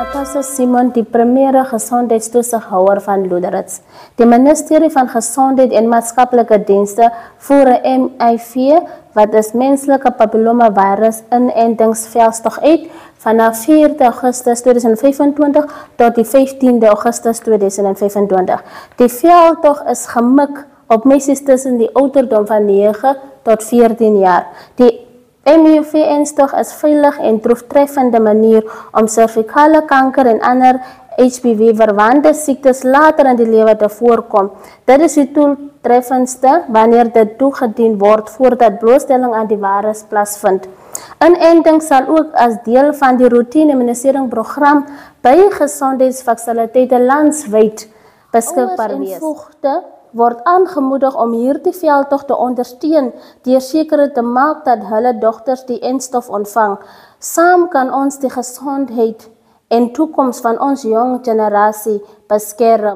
Natasha Simon, die primaire gesondheidstoesighouer van Loederitz. Die ministerie van Gesondheid en Maatskaplike Dienste voer 'n MIV, wat is menslike papillomavirus inentingsveldtog uit vanaf 4 Augustus 2025 tot die 15 Augustus 2025. Die veldtog is gemik op meisies tussen die ouderdom van 9 tot 14 jaar. Die MIV-enstog is veilig en doeltreffende manier om servikale kanker en ander HPV-verwante siektes later in die lewe te voorkom. Dit is die doeltreffendste wanneer dit toegedien word voordat blootstelling aan die virus plaasvind. Inenting sal ook as deel van die routine-immuniseringsprogram by gesondheidsfasiliteite landwyd beskikbaar wees. Word aangemoedig om hierdie veldtog te ondersteun deur seker te maak dat hulle dogters die enstof ontvang. Saam kan ons die gesondheid en toekoms van ons jong generasie beskerm.